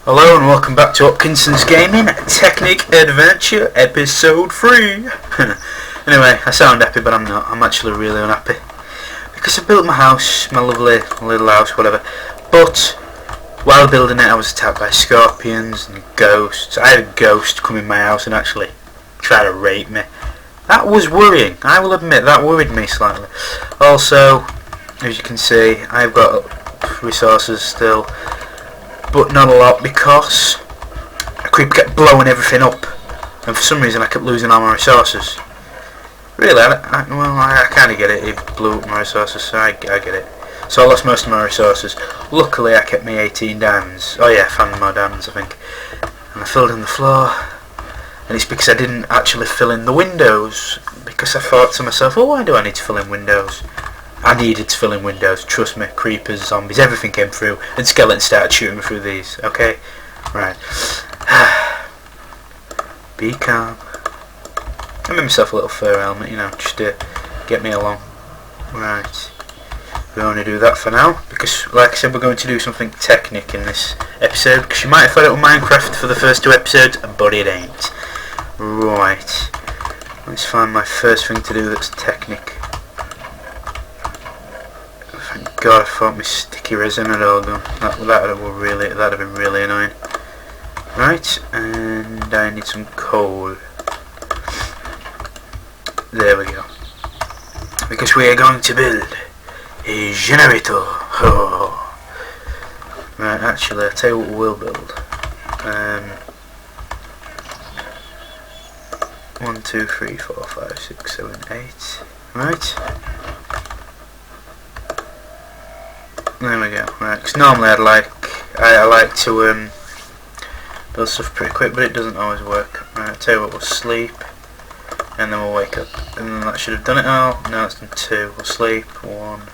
Hello and welcome back to Hopkinsons Gaming Technic Adventure Episode 3. Anyway, I sound happy but I'm not. I'm actually really unhappy. Because I built my house, my lovely little house, whatever. But while building it I was attacked by scorpions and ghosts. I had a ghost come in my house and actually try to rape me. That was worrying. I will admit that worried me slightly. Also, as you can see, I've got resources still. But not a lot because a creep kept blowing everything up and for some reason I kept losing all my resources. Really, I kind of get it. It blew up my resources, so I get it. So I lost most of my resources. Luckily I kept me 18 diamonds. Oh yeah, I found more diamonds I think. And I filled in the floor. And it's because I didn't actually fill in the windows. Because I thought to myself, oh, why do I need to fill in windows? I needed to fill in windows, trust me. Creepers, zombies, everything came through, and skeletons started shooting me through these, okay? Right. Be calm. I made myself a little fur helmet, you know, just to get me along. Right. We'll only do that for now, because, like I said, we're going to do something Technic in this episode, because you might have thought it was Minecraft for the first 2 episodes, but it ain't. Right. Let's find my first thing to do that's Technic. Thank God I thought my sticky resin had all gone. That'd have been really annoying. Right, and I need some coal. There we go. Because we are going to build a generator. Oh. Right, actually, I'll tell you what we'll build. 1, 2, 3, 4, 5, 6, 7, 8. Right. There we go. Right, because normally I like to build stuff pretty quick, but it doesn't always work. Right, I'll tell you what, we'll sleep, and then we'll wake up, and then that should have done it all. Now it's done 2. We'll sleep. 1,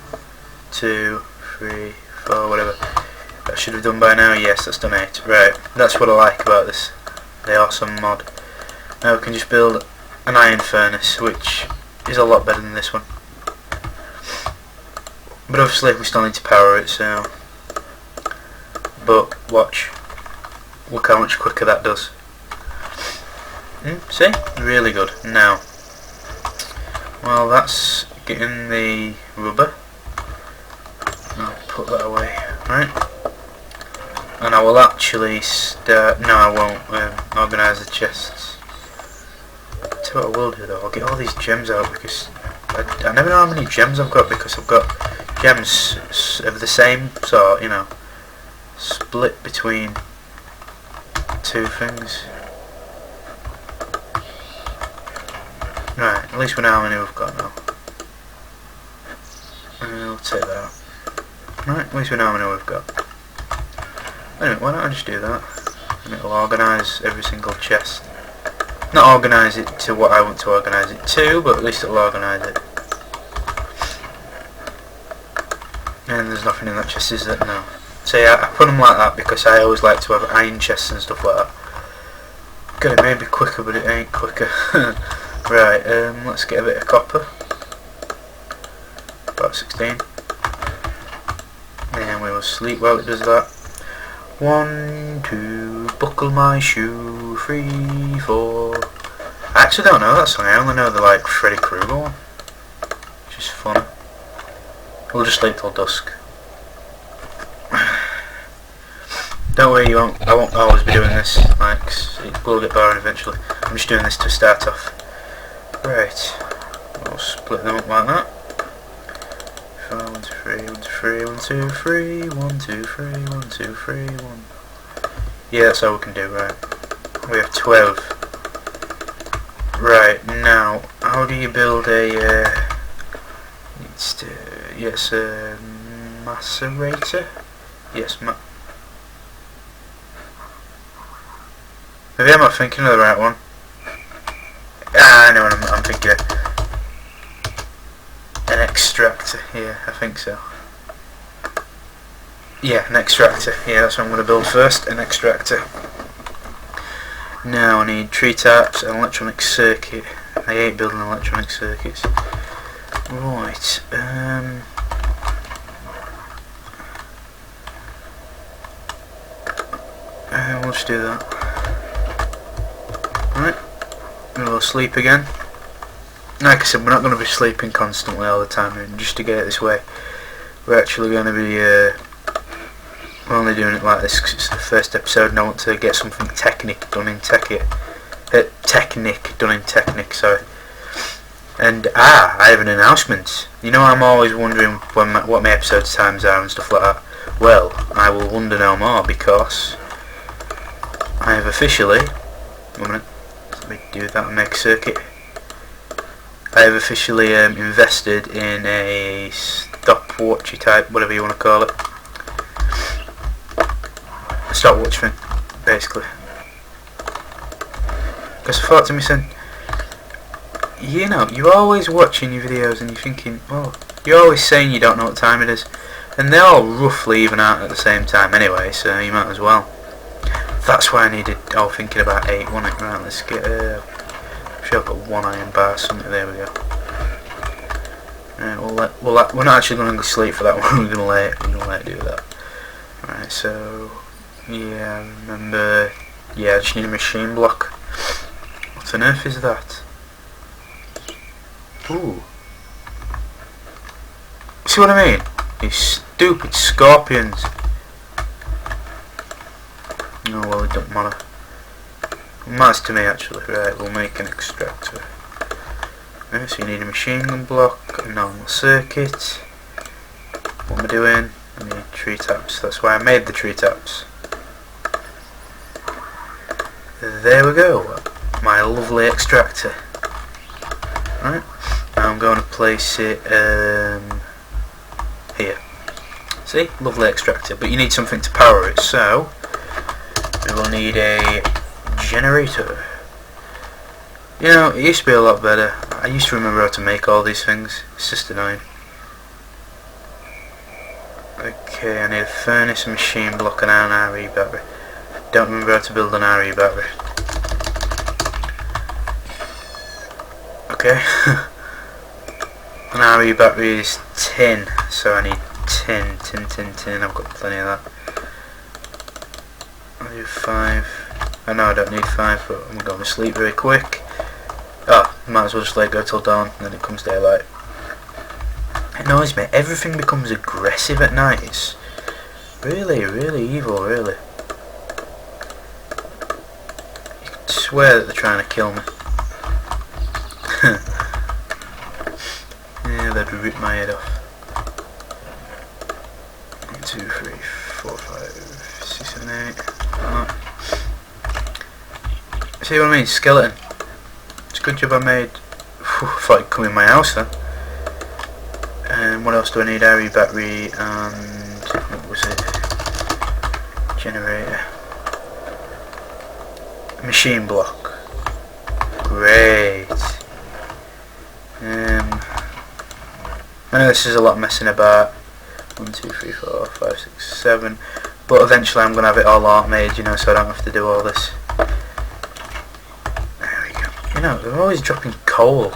2, 3, 4, whatever. That should have done by now. Yes, that's done 8. Right, that's what I like about this, the awesome mod. Now we can just build an iron furnace, which is a lot better than this one. But obviously we still need to power it, so... But, watch. Look how much quicker that does. See? Really good. Now, well, that's getting the rubber. I'll put that away. Right. And I will actually start... No, I won't organise the chests. So what I will do though, I'll get all these gems out because... I never know how many gems I've got because I've got gems of the same sort, you know, split between 2 things. Right, at least we know how many we've got now. We'll take that out. Right, at least we know how many we've got. Anyway, why don't I just do that? And it'll organise every single chest. Not organise it to what I want to organise it to, but at least it'll organise it. And there's nothing in that chest, is there? No. So yeah, I put them like that because I always like to have iron chests and stuff like that. God, it may be quicker, but it ain't quicker. Right, let's get a bit of copper. About 16. And we will sleep while it does that. 1, 2, buckle my shoe. 3, 4. I actually don't know that song. I only know the like Freddy Krueger one. Which is fun. We'll just sleep till dusk. Don't worry, I won't always be doing this. Like, it will get boring eventually. I'm just doing this to start off. Right. We'll split them up like that. 1, 2, 3, 1, 2, 3, 1, 2, 3, 1, 2, 3, 1, 2, 3, 1. Yeah, that's all we can do, right. We have 12. Right, now, how do you build a, yes, macerator? Yes, maybe I'm not thinking of the right one. I know what I'm thinking of. An extractor, yeah, I think so. Yeah, an extractor. Yeah, that's what I'm going to build first, an extractor. Now I need tree taps, an electronic circuit. I hate building electronic circuits. Right, We'll just do that. Right, we'll sleep again. Like I said, we're not going to be sleeping constantly all the time, and just to get it this way, we're actually going to be we're only doing it like this because it's the first episode and I want to get something Technic done in Technic, sorry. And I have an announcement. You know, I'm always wondering what my episode times are and stuff like that. Well, I will wonder no more because I have officially, one minute, let me do that and make a circuit. I have officially invested in a stopwatchy type, whatever you want to call it. A stopwatch thing, basically. Because I thought to myself, you know, you're always watching your videos and you're thinking, oh, you're always saying you don't know what time it is. And they all roughly even out at the same time anyway, so you might as well. That's why I needed, thinking about 8, wasn't it? Right, let's get, I'm sure I've got 1 iron bar, something, there we go. Right, we're not actually going to sleep for that one, we're going to let it do that. Right, so, yeah, I remember, yeah, I just need a machine block. What on earth is that? Ooh. See what I mean? These stupid scorpions. Oh well, it don't matter. It matters to me actually. Right, we'll make an extractor. Right, so you need a machine gun block, a normal circuit. What am I doing? I need tree taps. That's why I made the tree taps. There we go. My lovely extractor. Right. Now I'm going to place it here. See? Lovely extractor. But you need something to power it, so we will need a generator. You know, it used to be a lot better. I used to remember how to make all these things. It's just annoying. Okay, I need a furnace, a machine block, and an RE battery. I don't remember how to build an RE battery. Okay. An RE battery is tin, so I need tin. I've got plenty of that. I'll do 5. I know I don't need 5, but I'm going to sleep very quick. Oh, might as well just let it go till dawn, and then it comes daylight. It annoys me, everything becomes aggressive at night. It's really, really evil, really. You could swear that they're trying to kill me. Yeah, they'd rip my head off. 1, 2, 3, 4, 5, 6, 7, 8. Oh. See what I mean? Skeleton. It's a good job I made. I thought it'd come in my house then. And what else do I need? RE battery and what was it? Generator. Machine block. Great. I know this is a lot messing about. 1, 2, 3, 4, 5, 6, 7. But eventually I'm going to have it all automated, you know, so I don't have to do all this. There we go. You know, they're always dropping coal.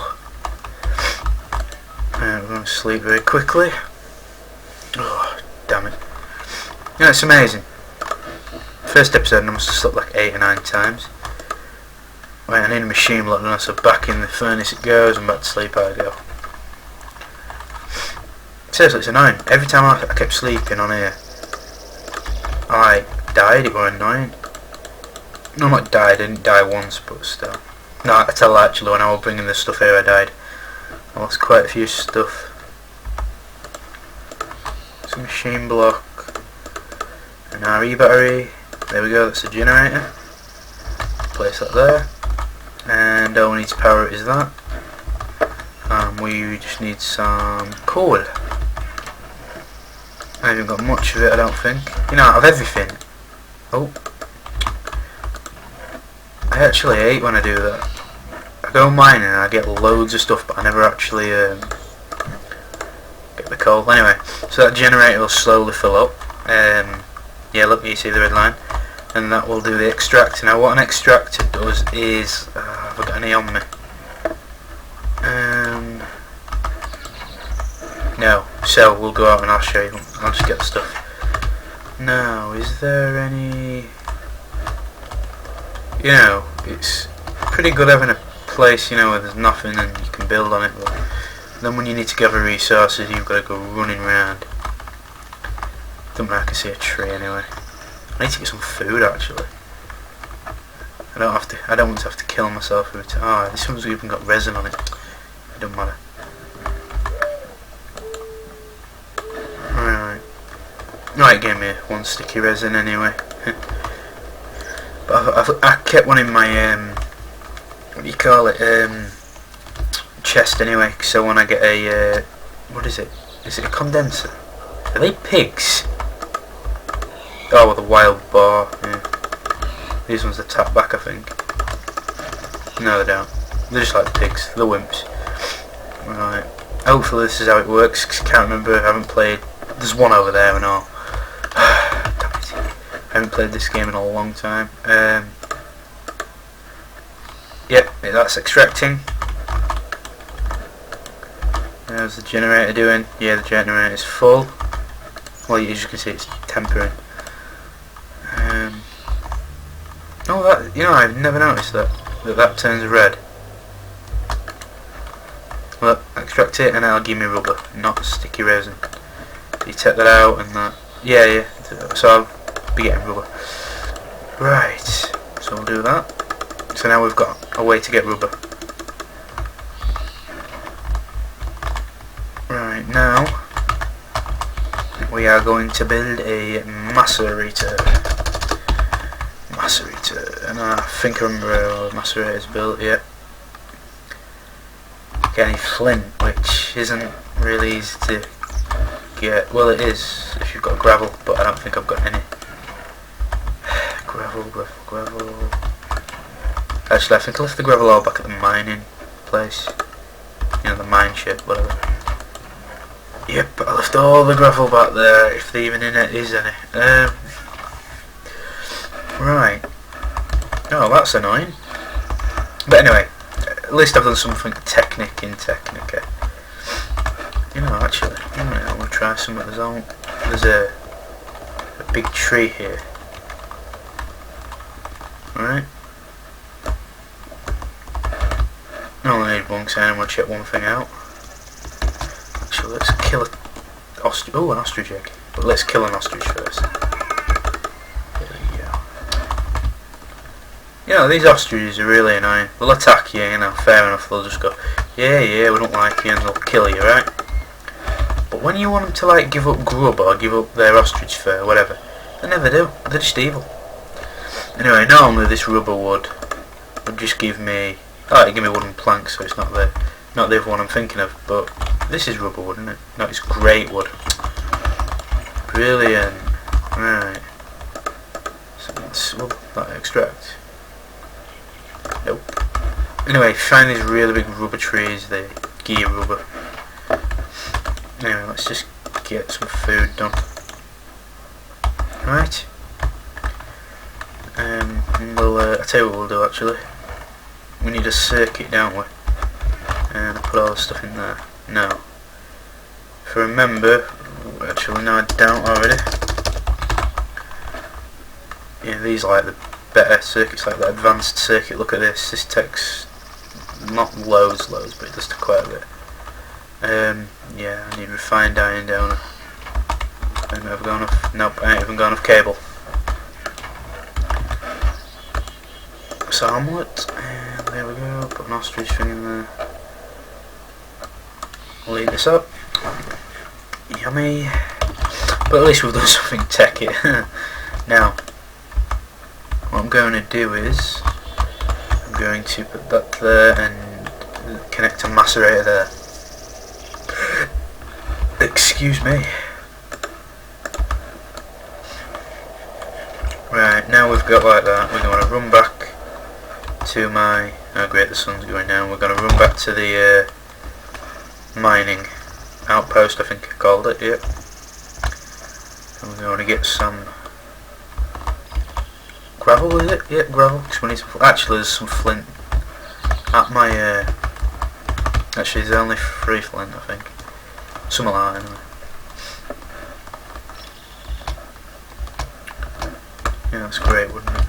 We're going to sleep very quickly. Oh, damn it. You know, it's amazing. First episode I must have slept like 8 or 9 times. Wait, I need a machine block now, so back in the furnace it goes and back to sleep I go. Seriously, it's annoying. Every time I kept sleeping on here, I died. It was annoying. No, not died. I didn't die once, but still. No, I tell you actually, when I was bringing this stuff here, I died. I lost quite a few stuff. Some machine block, an RE battery. There we go. That's a generator. Place that there, and all we need to power it is that. We just need some coal. I haven't got much of it, I don't think. You know, out of everything. Oh. I actually hate when I do that. I go mining and I get loads of stuff, but I never actually get the coal. Anyway, so that generator will slowly fill up. Yeah, look, you see the red line. And that will do the extractor. Now, what an extractor does is... have I got any on me? No, so we'll go out and I'll show you. I'll just get the stuff. Now, is there any... you know, it's pretty good having a place, you know, where there's nothing and you can build on it. But then when you need to gather resources, you've got to go running around. Don't know, I can see a tree anyway. I need to get some food actually. I don't want to have to kill myself every time. Oh, this one's even got resin on it. It don't matter. Right, gave me one sticky resin anyway. But I kept one in my what do you call it? Chest anyway. So when I get a what is it? Is it a condenser? Are they pigs? Oh, with a wild boar. Yeah. These ones are tapped back, I think. No, they don't. They're just like the pigs. The wimps. Right. Hopefully this is how it works. Cause I can't remember. I haven't played. There's one over there and all. Damn it. I haven't played this game in a long time. Yep, that's extracting. How's the generator doing? Yeah, the generator is full. Well, as you can see, it's tempering. Oh, that, you know, I've never noticed that turns red. Well, extract it and that'll give me rubber, not sticky resin. You take that out and that. Yeah. So I'll be getting rubber. Right. So we'll do that. So now we've got a way to get rubber. Right, now we are going to build a macerator. And I think I remember how the macerator is built, yeah. Get any flint, which isn't really easy to get. Well, it is if you've got gravel, but I don't think I've got any. Gravel. Actually, I think I left the gravel all back at the mining place. You know, the mine ship, whatever. Yep, I left all the gravel back there, if there even is any. Right. Oh, that's annoying. But anyway, at least I've done something Technic in Technic. You know, actually, I'm gonna try something. There's a big tree here. Right. I only need one, so I'm gonna check one thing out. Actually, let's kill an ostrich egg. But let's kill an ostrich first. You know, these ostriches are really annoying. They'll attack you, you know, fair enough, they'll just go, yeah, we don't like you, and they'll kill you, right? But when you want them to, like, give up grub or give up their ostrich fur, whatever, they never do. They're just evil. Anyway, normally this rubber would just give me, give me wooden planks, so it's not the other one I'm thinking of, but this is rubber wood, isn't it? No, it's great wood. Brilliant. Right. So will that extract? Nope. Anyway, find these really big rubber trees, they give you rubber. Anyway, let's just get some food done. Right. I'll tell you what we'll do actually. We need a circuit, don't we? And I'll put all the stuff in there. No. If I remember, actually no I don't already. Yeah, these are like the better circuits, like the advanced circuit. Look at this. This takes not loads, but it does take quite a bit. Yeah, I need refined iron, don't I? I ain't ever got enough. Nope, I ain't even got enough cable. So omelette, and there we go. Put an ostrich thing in there. We'll eat this up. Yummy. But at least we've done something techy. Now, what I'm going to do is I'm going to put that there and connect a macerator there. Excuse me. Right, now we've got like that, we're going to run back to my... Oh great, the sun's going down. We're going to run back to the mining outpost, I think I called it, yep. And we're going to get some gravel, is it? Yeah, gravel. Because we need some. Actually, there's some flint at my. Actually, there's only 3 flint, I think. Something like that, anyway. Yeah, that's great, wouldn't it?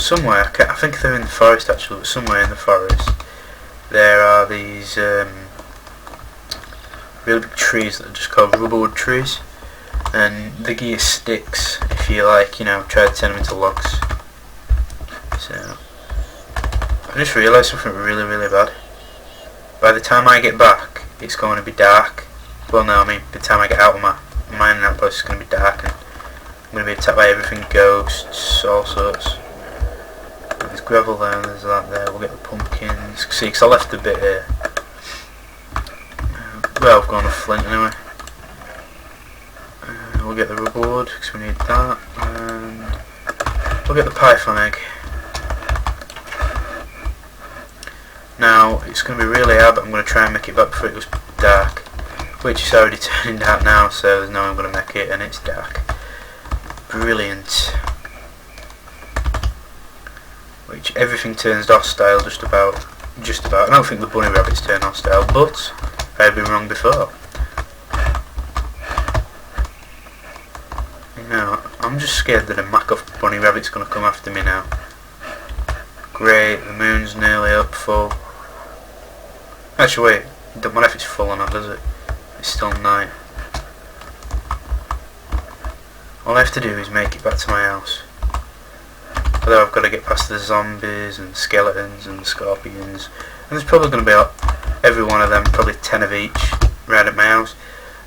somewhere, I think they're in the forest actually, but somewhere in the forest there are these really big trees that are just called rubberwood trees, and they give you sticks if you like, you know, try to turn them into logs. So I just realised something really, really bad. By the time I get back, it's going to be dark. Well, no, I mean, by the time I get out of my mining outpost, it's going to be dark, and I'm going to be attacked by everything, ghosts, all sorts. There's gravel there, and there's that there. We'll get the pumpkins. See, because I left a bit here. Well, I've gone off flint anyway. We'll get the reward, because we need that, and we'll get the python egg. Now, it's going to be really hard, but I'm going to try and make it back before it goes dark. Which is already turning dark now, so there's no way I'm going to make it, and it's dark. Brilliant. Which everything turns hostile, just about. I don't think the bunny rabbits turn hostile, but I've been wrong before. You know, I'm just scared that a mack-off bunny rabbit's going to come after me now. Great, the moon's nearly up full. Actually wait, it doesn't matter if it's full or not, does it? It's still night. All I have to do is make it back to my house. Although I've got to get past the zombies and skeletons and scorpions, and there's probably going to be every one of them, probably 10 of each, right at my house.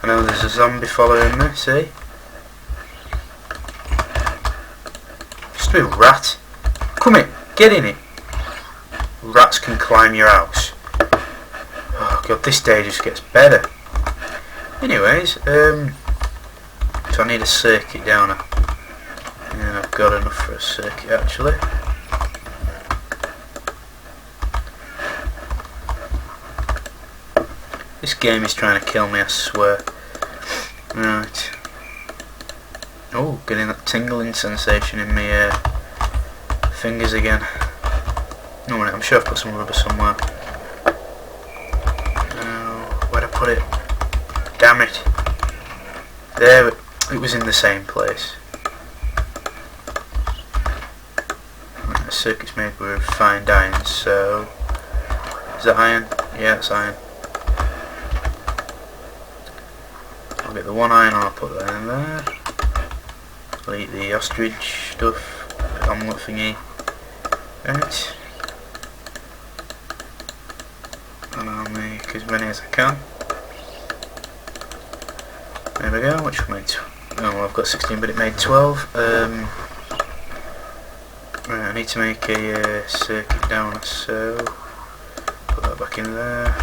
I know there's a zombie following me, see? Just a rat. Come in, get in it. Rats can climb your house. Oh god, this day just gets better. Anyways, so I need a circuit downer. Yeah, I've got enough for a circuit actually. This game is trying to kill me, I swear. Right. Oh, getting that tingling sensation in my fingers again. No, I'm sure I've put some rubber somewhere. Where'd I put it? Damn it. There, it was in the same place. Right, the circuit's made with refined iron, so... Is that iron? Yeah, it's iron. I'll get the one iron and I'll put that in there. I'll eat the ostrich stuff, the omelette thingy. Right. And I'll make as many as I can. There we go, which will make well, I've got 16 but it made 12. Right, I need to make a circuit downer, so put that back in there.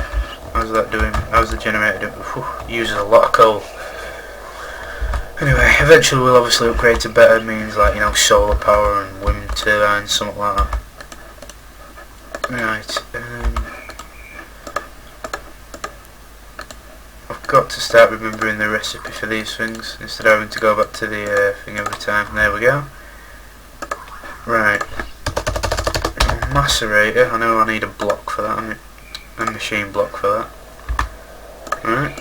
How's that doing? How's the generator doing? Whew, uses a lot of coal. Anyway, eventually we'll obviously upgrade to better means, like, you know, solar power and wind turbines, something like that. Right, I've got to start remembering the recipe for these things instead of having to go back to the thing every time. There we go. Right, macerator. I know I need a block for that, a machine block for that. Right,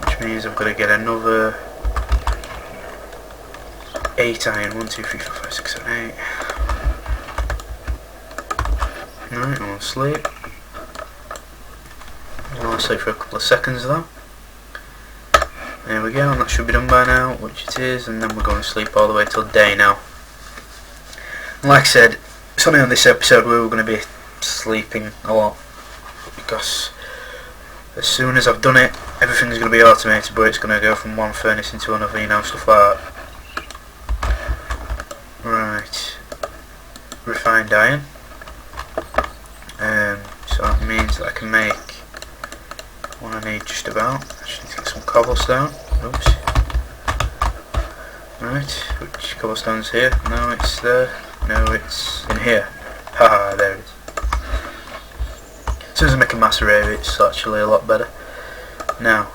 which means I've got to get another 8 iron. 1, 2, 3, 4, 5, 6, 7, 8. Right, I'll sleep. I'll sleep for a couple of seconds though. There we go, and that should be done by now, which it is, and then we're going to sleep all the way till day now. And like I said, it's only on this episode where we're going to be sleeping a lot, because as soon as I've done it, everything's going to be automated, but it's going to go from one furnace into another, you know, stuff like that. Right, refined iron. So that means that I can make what I need just about. I just need to get some cobblestone. Oops. Right, which cobblestone's here? No, it's there. No, it's in here. Haha, there it is. As soon as I make a macerator, it's actually a lot better. Now,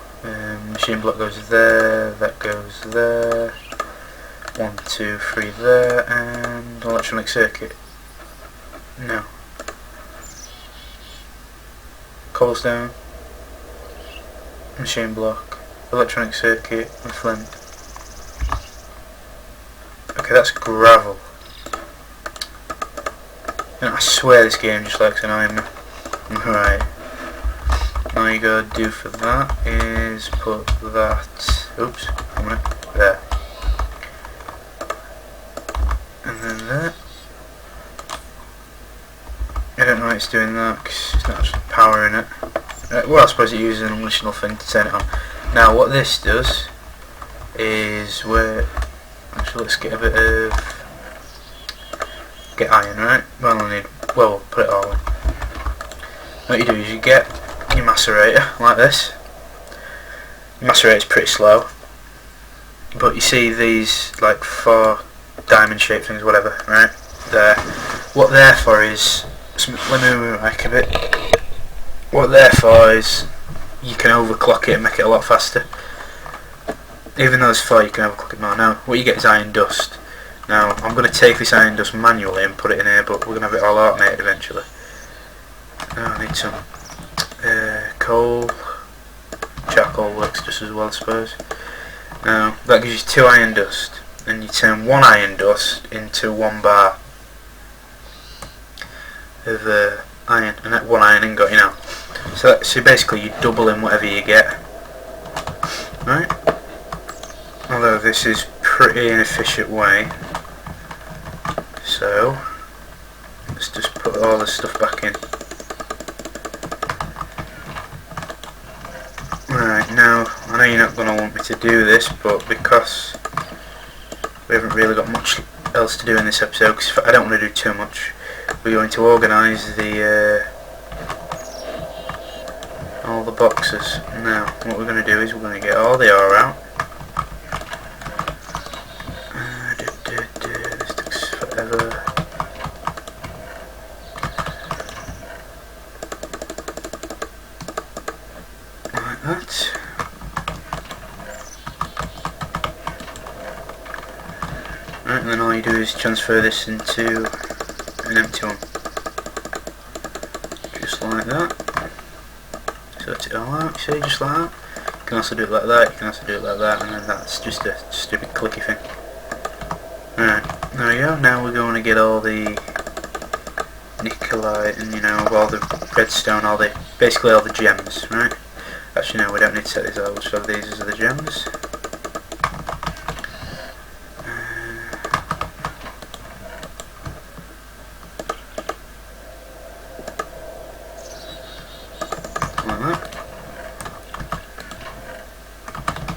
machine block goes there, that goes there. 1, 2, 3 there, and electronic circuit. No. Cobblestone, machine block, electronic circuit, and flint. Okay, that's gravel. And I swear this game just likes annoying me. Right. All you gotta do for that is put that. Oops, a minute. There. And then there. I don't know why it's doing that because it's not actually powering it. Well, I suppose it uses an additional thing to turn it on. Now, what this does is where. Actually, let's get a bit of. Get iron, right? Well, we'll put it all in. What you do is you get your macerator like this. Your macerator is pretty slow, but you see these like 4 diamond shaped things, whatever, right? There. What they're for is, let me move back a bit. What they're for is you can overclock it and make it a lot faster. Even though there's 4, you can overclock it more. Now, what you get is iron dust. Now, I'm going to take this iron dust manually and put it in here, but we're going to have it all automated eventually. Now, I need some coal. Charcoal works just as well, I suppose. Now, that gives you 2 iron dust, and you turn 1 iron dust into 1 bar of iron, and that 1 iron ingot, you know. So basically, you're doubling whatever you get. Right? Although this is pretty inefficient way. So, let's just put all this stuff back in. Right, now, I know you're not going to want me to do this, but because we haven't really got much else to do in this episode, because I don't want to do too much, we're going to organise the all the boxes. Now, what we're going to do is we're going to get all the ore out. This takes forever. Like that. Right, and then all you do is transfer this into an empty one. Just like that. Sort it all out, see, just like that. You can also do it like that, you can also do it like that, and then that's just a stupid clicky thing. Right, there we go. Now we're going to get all the nickelite and, you know, all the redstone, basically all the gems, right? Actually, no, we don't need to set these out. We'll just have these as the gems. Like that.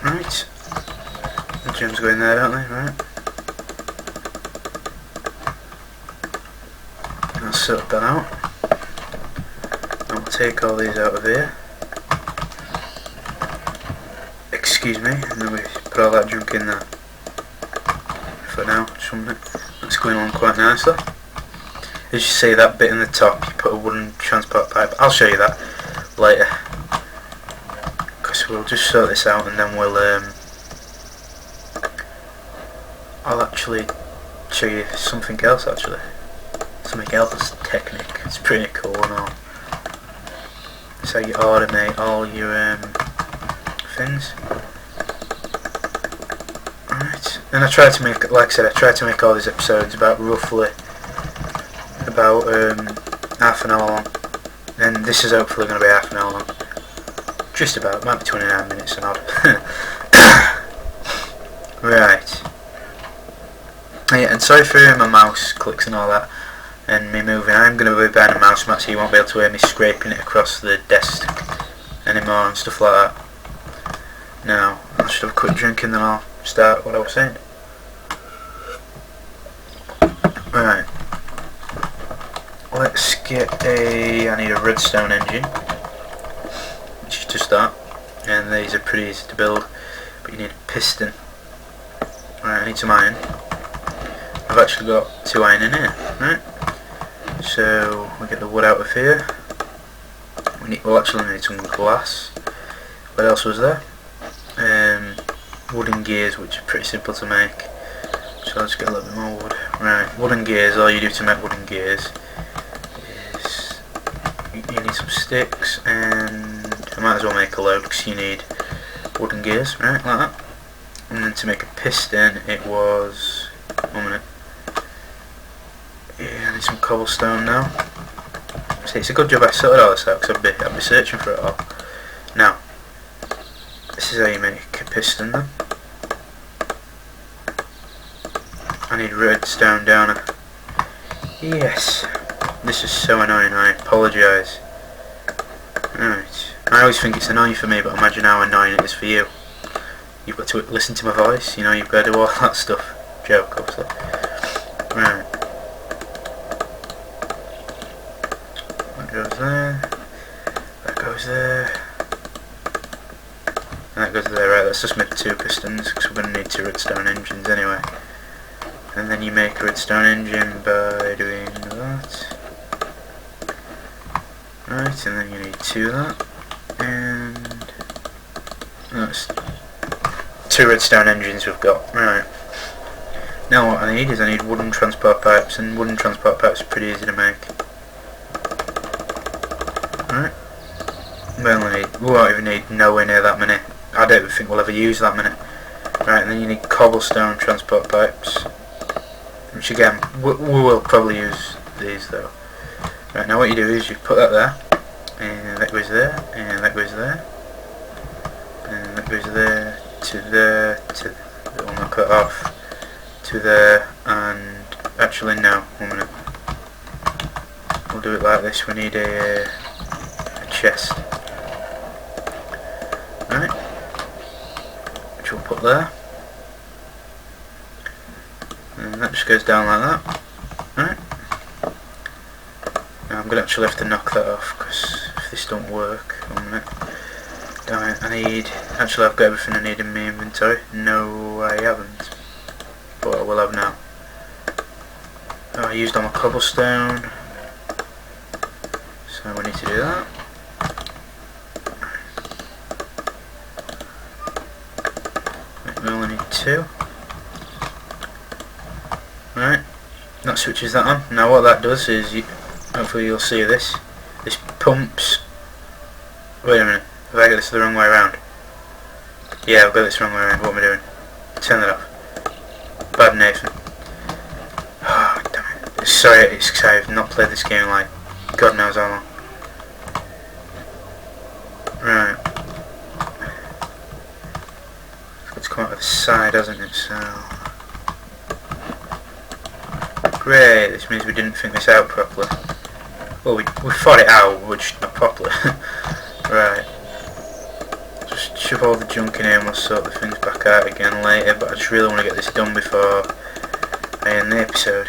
Right. The gems go in there, don't they? Right. I'll sort that out. And we'll take all these out of here. Excuse me, and then we put all that junk in there. For now, just 1 minute. That's going on quite nicely. As you see, that bit in the top, you put a wooden transport pipe. I'll show you that later. Because we'll just sort this out and then we'll I'll actually show you something else actually. Something else, Technic. It's pretty cool and all. It's how you automate all your things. Right. And I try to make, like I said, I try to make all these episodes about roughly about half an hour long. And this is hopefully going to be half an hour long. Just about, might be 29 minutes and odd. Right. Yeah, and sorry for my mouse clicks and all that, and me moving. I'm going to be behind a mouse mat so you won't be able to hear me scraping it across the desk anymore and stuff like that. Now, I should have a quick drink and then I'll start what I was saying. Right. Let's get I need a redstone engine, which is just that, and these are pretty easy to build, but you need a piston. Right, I need some iron. I've actually got 2 iron in here, right? So we get the wood out of here. We'll actually need some glass. What else was there? Wooden gears, which are pretty simple to make. So let's get a little bit more wood. Right, wooden gears. All you do to make wooden gears is you need some sticks, and I might as well make a load because you need wooden gears, right, like that. And then to make a piston, it was 1 minute. Yeah, I need some cobblestone now. See, it's a good job I sorted all this out because I'd be searching for it all. Now, this is how you make a piston then. I need redstone, don't I? Yes. This is so annoying, I apologise. Right. I always think it's annoying for me, but imagine how annoying it is for you. You've got to listen to my voice, you know, you've got to do all that stuff. Joke, obviously. Right. That goes there. That goes there. That goes there. Right, let's just make 2 pistons, because we're going to need 2 redstone engines anyway. And then you make a redstone engine by doing that. Right, and then you need 2 of that. And that's 2 redstone engines we've got. Right. Now what I need wooden transport pipes, and wooden transport pipes are pretty easy to make. Right. We won't even need nowhere near that many. I don't think we'll ever use that many. Right, and then you need cobblestone transport pipes. Which again, we will probably use these though. Right, now what you do is you put that there, and that goes there, and that goes there, and that goes there, to there, to... we'll knock that off, to there, and actually no, 1 minute. We'll do it like this, we need a chest. Right, which we'll put there. And that just goes down like that. Right. Now I'm going to actually have to knock that off because if this don't work, 1 minute. Damn it, I need... Actually I've got everything I need in my inventory. No I haven't. But I will have now. Oh, I used all my cobblestone. So we need to do that. Right, we only need 2. Right, that switches that on. Now what that does is, hopefully you'll see this pumps... Wait a minute, have I got this the wrong way around? Yeah, I've got this the wrong way around. What am I doing? Turn that off. Bad Nathan. Oh, damn it. Sorry, it's because I've not played this game like God knows how long. Right. It's come out of the side, hasn't it? So... Great, this means we didn't think this out properly. Well, we thought it out, but just not properly. Right. Just shove all the junk in here and we'll sort the things back out again later, but I just really want to get this done before I end the episode.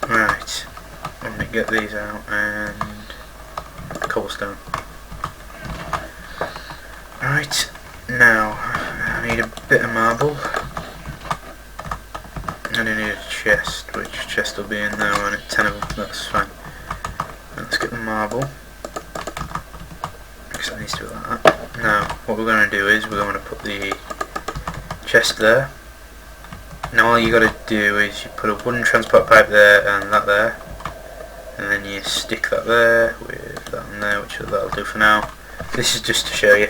Right. Let me get these out and... cobblestone. Right. Now, I need a bit of marble. And I need a chest, which chest will be in there on it, 10 of them, that's fine. Let's get the marble. Because that needs to be like that. Now, what we're going to do is, we're going to put the chest there. Now all you got to do is, you put a wooden transport pipe there, and that there. And then you stick that there, with that in there, which that'll do for now. This is just to show you.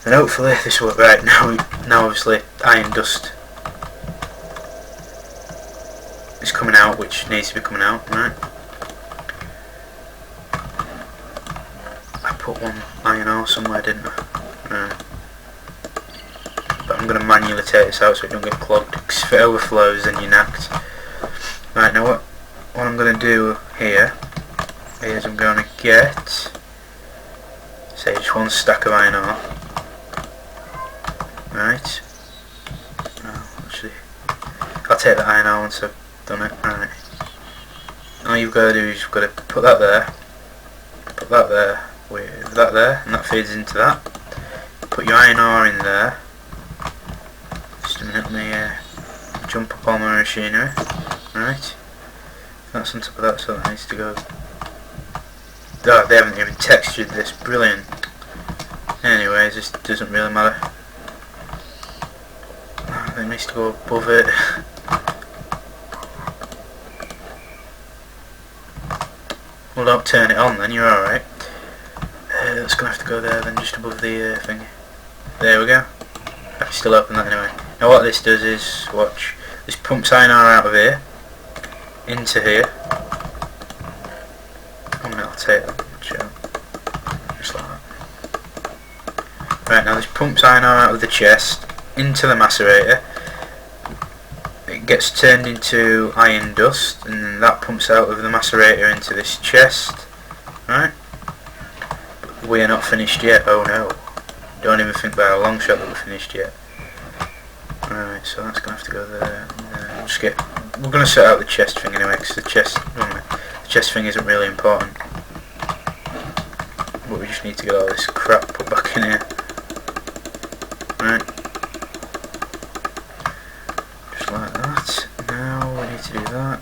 And hopefully this will work right. Now obviously, iron dust is coming out, which needs to be coming out, right? I put 1 iron ore somewhere, didn't I? Right. But I'm going to manually take this out so it don't get clogged, because if it overflows then you're knacked. Right, now what I'm going to do here is I'm going to get, say, just 1 stack of iron ore. Right. Oh, actually, I'll take the iron ore once I've done it. Right. All you've got to do is you've got to put that there, put that there, with that there, and that feeds into that. Put your iron ore in there. Just a minute, let me jump up on my machinery. Right. That's on top of that, so that needs to go. Oh, they haven't even textured this. Brilliant. Anyways, this doesn't really matter. It needs to go above it. Well, don't turn it on then, you're alright. That's going to have to go there then, just above the thing. There we go. I can still open that anyway. Now what this does is, watch, This pumps iron ore out of here into here. I'll take that much out. Just like that. Right, now this pumps iron ore out of the chest into the macerator. It gets turned into iron dust, and then that pumps out of the macerator into this chest. Right? But we are not finished yet. Oh no. Don't even think by a long shot that we're finished yet. Right, so that's going to have to go there. We're going to sort out the chest thing anyway, because the chest thing isn't really important. But we just need to get all this crap put back in here. Right. Just like that. Now we need to do that.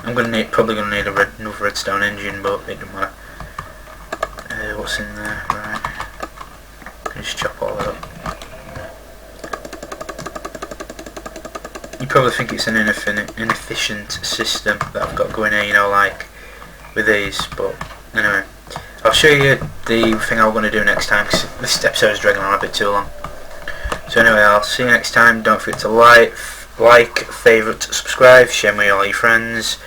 I'm probably going to need another redstone engine, but it doesn't matter. What's in there? Right. Just chop all that up. You probably think it's an inefficient system that I've got going here, you know, like with these, but anyway, I'll show you the thing I'm going to do next time, because this episode is dragging on a bit too long. So anyway, I'll see you next time. Don't forget to like, favourite, subscribe, share with all your friends,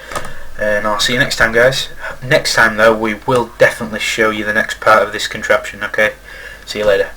and I'll see you next time, guys. Next time though, we will definitely show you the next part of this contraption, okay? See you later.